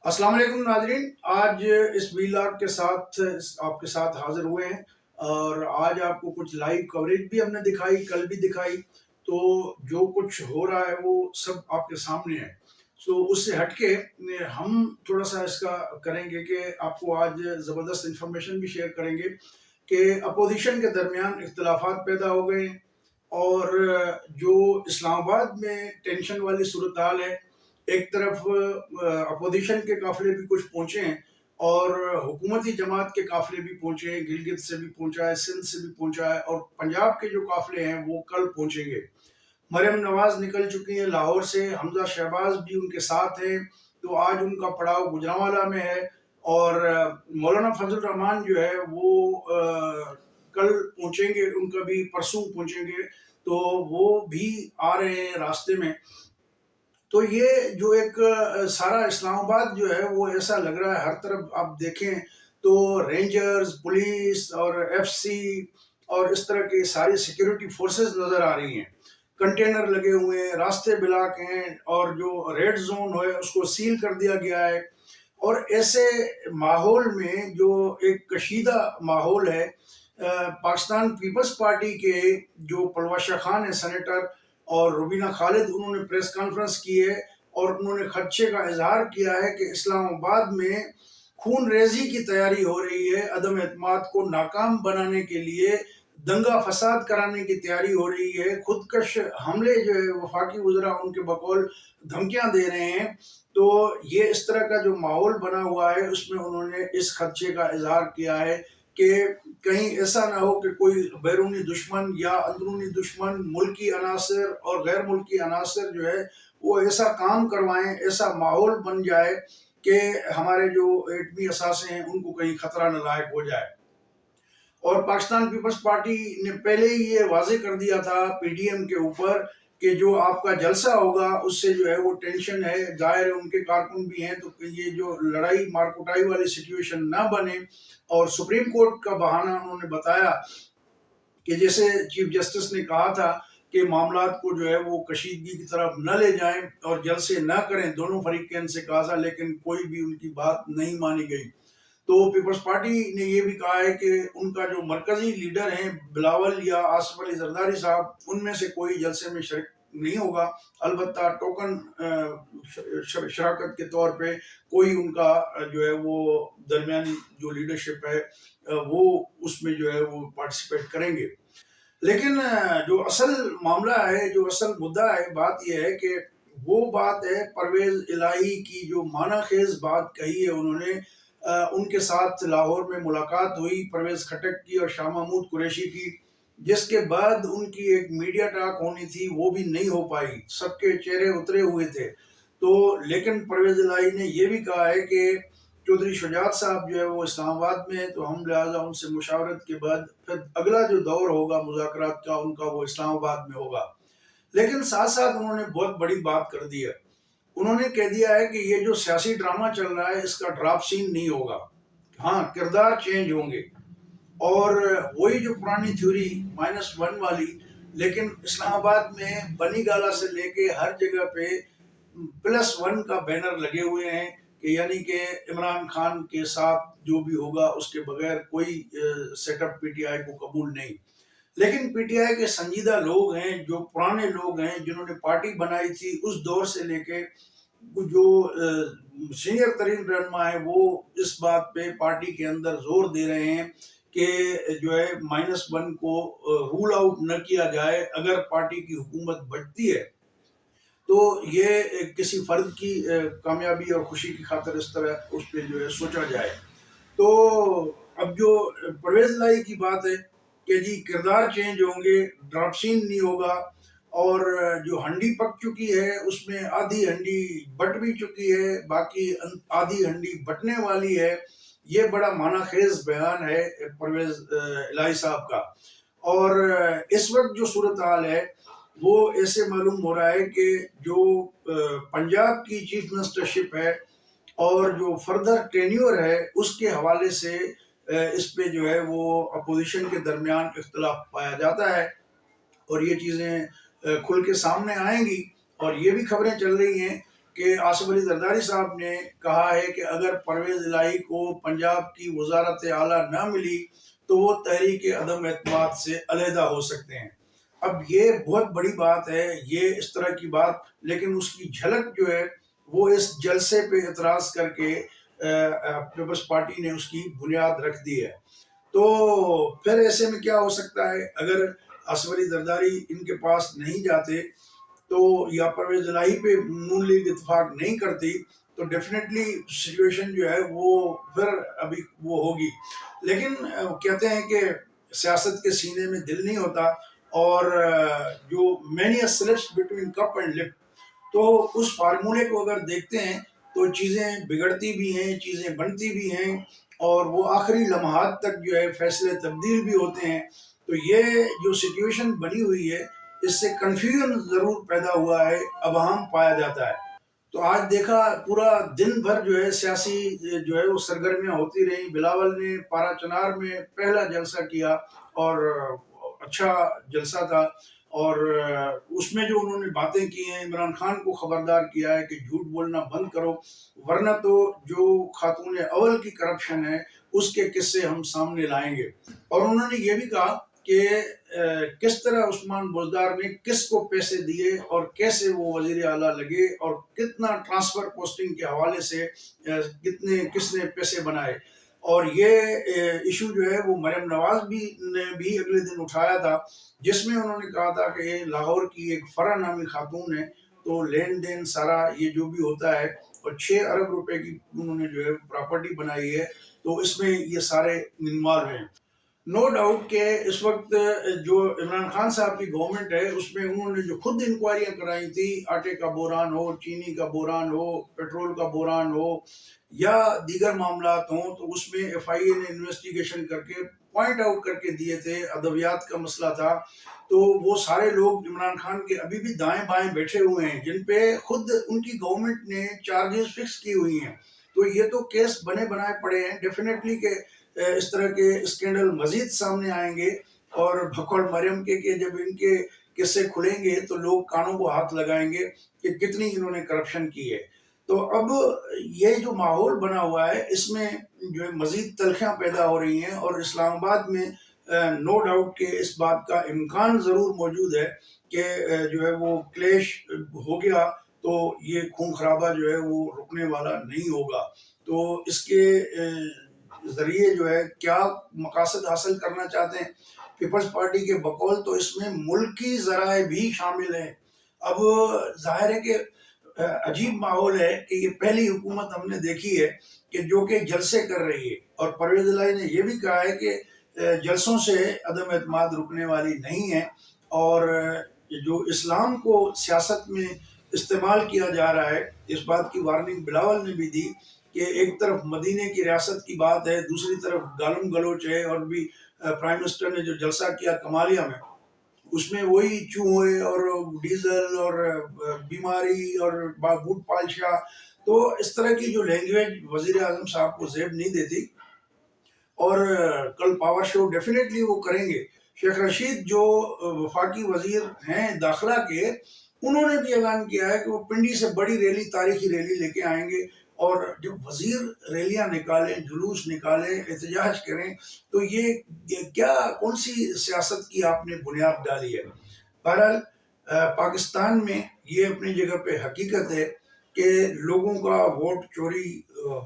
अस्सलाम वालेकुम नाजरीन। आज इस वीलॉग के साथ आपके साथ हाजिर हुए हैं और आज आपको कुछ लाइव कवरेज भी हमने दिखाई, कल भी दिखाई। तो जो कुछ हो रहा है वो सब आपके सामने है। उससे हटके हम थोड़ा सा इसका करेंगे कि आपको आज ज़बरदस्त इंफॉर्मेशन भी शेयर करेंगे कि अपोजिशन के दरमियान इख्तलाफात पैदा हो गए हैं और जो इस्लामाबाद में टेंशन वाली सूरत हाल है, एक तरफ अपोजिशन के काफिले भी कुछ पहुंचे हैं और हुकूमती जमात के काफिले भी पहुंचे हैं। गिलगित से भी पहुंचा है, सिंध से भी पहुंचा है और पंजाब के जो काफिले हैं वो कल पहुंचेंगे। मरियम नवाज निकल चुकी हैं लाहौर से, हमजा शहबाज भी उनके साथ हैं। तो आज उनका पड़ाव गुजरांवाला में है और मौलाना फजल रहमान जो है वो कल पहुंचेंगे, उनका भी परसों पहुंचेंगे। तो वो भी आ रहे हैं रास्ते में। तो ये जो एक सारा इस्लामाबाद जो है वो ऐसा लग रहा है, हर तरफ आप देखें तो रेंजर्स, पुलिस और एफसी और इस तरह की सारी सिक्योरिटी फोर्सेस नजर आ रही हैं। कंटेनर लगे हुए हैं, रास्ते ब्लॉक हैं और जो रेड जोन है उसको सील कर दिया गया है। और ऐसे माहौल में जो एक कशीदा माहौल है, पाकिस्तान पीपल्स पार्टी के जो पलवाशा खान है सेनेटर और रुबीना खालिद, उन्होंने प्रेस कॉन्फ्रेंस की है और उन्होंने खदशे का इजहार किया है कि इस्लामाबाद में खून रेजी की तैयारी हो रही है, अदम एतमाद को नाकाम बनाने के लिए दंगा फसाद कराने की तैयारी हो रही है, खुदकश हमले जो है वफाकी वज़रा उनके बकौल धमकियां दे रहे हैं। तो ये इस तरह का जो माहौल बना हुआ है उसमें उन्होंने इस खदशे का इजहार किया है कि कहीं ऐसा ना हो कि कोई बैरूनी दुश्मन या अंदरूनी दुश्मन, मुल्की अनासर और गैर मुल्की अनासर जो है वो ऐसा काम करवाएं, ऐसा माहौल बन जाए कि हमारे जो एटमी असासे हैं उनको कहीं खतरा न लायक हो जाए। और पाकिस्तान पीपल्स पार्टी ने पहले ही ये वाजे कर दिया था पीडीएम के ऊपर कि जो आपका जलसा होगा उससे जो है वो टेंशन है, जाहिर है उनके कारकुन भी हैं, तो ये जो लड़ाई मारकुटाई वाली सिचुएशन ना बने। और सुप्रीम कोर्ट का बहाना उन्होंने बताया कि जैसे चीफ जस्टिस ने कहा था कि मामलात को जो है वो कशीदगी की तरफ न ले जाएं और जलसे न करें, दोनों फरीकैन से कहा था, लेकिन कोई भी उनकी बात नहीं मानी गई। तो पीपल्स पार्टी ने ये भी कहा है कि उनका जो मरकजी लीडर हैं बिलावल या आसिफ अली जरदारी साहब, उनमें से कोई जलसे में शरीक नहीं होगा। अलबत्ता टोकन शराकत के तौर पे कोई उनका जो है वो दरमियानी जो लीडरशिप है वो उसमें जो है वो पार्टिसिपेट करेंगे। लेकिन जो असल मामला है, जो असल मुद्दा है, बात यह है कि वो बात है परवेज इलाही की जो माना खेज बात कही है उन्होंने। उनके साथ लाहौर में मुलाकात हुई परवेज खटक की और शाह महमूद कुरैशी की, जिसके बाद उनकी एक मीडिया टॉक होनी थी वो भी नहीं हो पाई, सबके चेहरे उतरे हुए थे। तो लेकिन परवेज इलाही ने यह भी कहा है कि चौधरी शुजात साहब जो है वो इस्लामाबाद में है, तो हम लिहाजा उनसे मुशावरत के बाद फिर अगला जो दौर होगा मुज़ाकरात का उनका वो इस्लामाबाद में होगा। लेकिन साथ साथ उन्होंने बहुत बड़ी बात कर दी है। उन्होंने कह दिया है कि ये जो सियासी ड्रामा चल रहा है इसका ड्रॉप सीन नहीं होगा, हाँ किरदार चेंज होंगे। और वही जो पुरानी थ्योरी -1 वाली, लेकिन इस्लामाबाद में बनी गाला से लेके हर जगह पे +1 का बैनर लगे हुए हैं कि यानी कि इमरान खान के साथ जो भी होगा उसके बगैर कोई सेटअप पीटीआई को कबूल नहीं। लेकिन पीटीआई के संजीदा लोग हैं, जो पुराने लोग हैं जिन्होंने पार्टी बनाई थी उस दौर से लेके, जो सीनियर तरीन रहनुमा है वो इस बात पे पार्टी के अंदर जोर दे रहे हैं कि जो है -1 को रूल आउट न किया जाए। अगर पार्टी की हुकूमत बढ़ती है तो ये किसी फर्द की कामयाबी और खुशी की खातिर इस तरह उस पर जो है सोचा जाए। तो अब जो परवेज लाई की बात है कि जी किरदार चेंज होंगे, ड्रॉप सीन नहीं होगा और जो हंडी पक चुकी है उसमें आधी हंडी बट भी चुकी है, बाकी आधी हंडी बटने वाली है। ये बड़ा माना खेज बयान है परवेज इलाही साहब का। और इस वक्त जो सूरत हाल है वो ऐसे मालूम हो रहा है कि जो पंजाब की चीफ मिनिस्टरशिप है और जो फर्दर टेन्योर है उसके हवाले से इस पे जो है वो अपोजिशन के दरमियान इख्तलाफ पाया जाता है और ये चीज़ें खुल के सामने आएंगी। और ये भी खबरें चल रही हैं کہ آصف علی زرداری صاحب نے کہا ہے کہ اگر پرویز الہی کو پنجاب کی وزارت اعلیٰ نہ ملی تو وہ تحریک عدم اعتماد سے علیحدہ ہو سکتے ہیں۔ اب یہ بہت بڑی بات ہے، یہ اس طرح کی بات، لیکن اس کی جھلک جو ہے وہ اس جلسے پہ اعتراض کر کے پیپلز پارٹی نے اس کی بنیاد رکھ دی ہے۔ تو پھر ایسے میں کیا ہو سکتا ہے؟ اگر آصف علی زرداری ان کے پاس نہیں جاتے تو یا پرویز الہی پہ نون لیگ اتفاق نہیں کرتی تو ڈیفینیٹلی سچویشن جو ہے وہ پھر ابھی وہ ہوگی۔ لیکن کہتے ہیں کہ سیاست کے سینے میں دل نہیں ہوتا، اور جو many slips between cup and lip, تو اس فارمولے کو اگر دیکھتے ہیں تو چیزیں بگڑتی بھی ہیں، چیزیں بنتی بھی ہیں، اور وہ آخری لمحات تک جو ہے فیصلے تبدیل بھی ہوتے ہیں۔ تو یہ جو سچویشن بنی ہوئی ہے اس سے کنفیوژن ضرور پیدا ہوا ہے، ابہام پایا جاتا ہے۔ تو آج دیکھا پورا دن بھر جو ہے سیاسی جو ہے وہ سرگرمیاں ہوتی رہیں۔ بلاول نے پارا چنار میں پہلا جلسہ کیا اور اچھا جلسہ تھا، اور اس میں جو انہوں نے باتیں کی ہیں، عمران خان کو خبردار کیا ہے کہ جھوٹ بولنا بند کرو، ورنہ تو جو خاتون اول کی کرپشن ہے اس کے قصے ہم سامنے لائیں گے۔ اور انہوں نے یہ بھی کہا کہ کس طرح عثمان بزدار نے کس کو پیسے دیے اور کیسے وہ وزیر اعلیٰ لگے، اور کتنا ٹرانسفر پوسٹنگ کے حوالے سے کس نے پیسے بنائے۔ اور یہ ایشو جو ہے وہ مریم نواز نے بھی اگلے دن اٹھایا تھا، جس میں انہوں نے کہا تھا کہ یہ لاہور کی ایک فرح نامی خاتون ہے، تو لین دین سارا یہ جو بھی ہوتا ہے، اور 6 ارب روپے کی انہوں نے جو ہے پراپرٹی بنائی ہے، تو اس میں یہ سارے انوالو ہیں۔ نو ڈاؤٹ کہ اس وقت جو عمران خان صاحب کی گورنمنٹ ہے اس میں انہوں نے جو خود انکوائریاں کرائی تھی، آٹے کا بحران ہو، چینی کا بحران ہو، پیٹرول کا بحران ہو، یا دیگر معاملات ہوں، تو اس میں ایف آئی اے نے انویسٹیگیشن کر کے پوائنٹ آؤٹ کر کے دیے تھے۔ ادویات کا مسئلہ تھا، تو وہ سارے لوگ عمران خان کے ابھی بھی دائیں بائیں بیٹھے ہوئے ہیں جن پہ خود ان کی گورنمنٹ نے چارجز فکس کی ہوئی ہیں۔ تو یہ تو کیس بنے بنائے پڑے ہیں، ڈیفینیٹلی کہ اس طرح کے اسکینڈل مزید سامنے آئیں گے، اور بھکوڑ مریم کے کہ جب ان کے قصے کھلیں گے تو لوگ کانوں کو ہاتھ لگائیں گے کہ کتنی انہوں نے کرپشن کی ہے۔ تو اب یہ جو ماحول بنا ہوا ہے اس میں جو ہے مزید تلخیاں پیدا ہو رہی ہیں، اور اسلام آباد میں نو ڈاؤٹ کہ اس بات کا امکان ضرور موجود ہے کہ جو ہے وہ کلیش ہو گیا تو یہ خون خرابہ جو ہے وہ رکنے والا نہیں ہوگا۔ تو اس کے ذریعے جو ہے کیا مقاصد حاصل کرنا چاہتے ہیں پیپلز پارٹی کے بقول، تو اس میں ملکی ذرائع بھی شامل ہیں۔ اب ظاہر ہے کہ عجیب ماحول ہے کہ یہ پہلی حکومت ہم نے دیکھی ہے کہ جو کہ جلسے کر رہی ہے، اور پرویز الہی نے یہ بھی کہا ہے کہ جلسوں سے عدم اعتماد رکنے والی نہیں ہے، اور جو اسلام کو سیاست میں استعمال کیا جا رہا ہے، اس بات کی وارننگ بلاول نے بھی دی کہ ایک طرف مدینے کی ریاست کی بات ہے، دوسری طرف گالم گلوچ ہے، اور بھی پرائم منسٹر نے جو جلسہ کیا کمالیہ میں اس میں وہی چوہے اور ڈیزل اور بیماری اور بوٹ پالشا، تو اس طرح کی جو لینگویج وزیر اعظم صاحب کو زیب نہیں دیتی۔ اور کل پاور شو ڈیفینیٹلی وہ کریں گے۔ شیخ رشید جو وفاقی وزیر ہیں داخلہ کے، انہوں نے بھی اعلان کیا ہے کہ وہ پنڈی سے بڑی ریلی، تاریخی ریلی لے کے آئیں گے، اور جب وزیر ریلیاں نکالیں، جلوس نکالیں، احتجاج کریں، تو یہ کیا کون سی سیاست کی آپ نے بنیاد ڈالی ہے؟ بہرحال پاکستان میں یہ اپنی جگہ پہ حقیقت ہے کہ لوگوں کا ووٹ چوری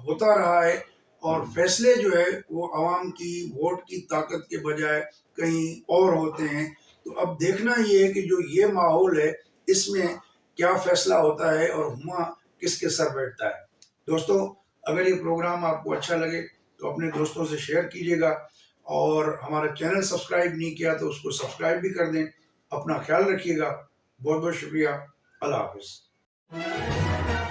ہوتا رہا ہے، اور فیصلے جو ہے وہ عوام کی ووٹ کی طاقت کے بجائے کہیں اور ہوتے ہیں۔ تو اب دیکھنا یہ ہے کہ جو یہ ماحول ہے اس میں کیا فیصلہ ہوتا ہے اور ہما کس کے سر بیٹھتا ہے۔ دوستو، اگر یہ پروگرام آپ کو اچھا لگے تو اپنے دوستوں سے شیئر کیجیے گا، اور ہمارا چینل سبسکرائب نہیں کیا تو اس کو سبسکرائب بھی کر دیں۔ اپنا خیال رکھیے گا، بہت بہت شکریہ، اللہ حافظ۔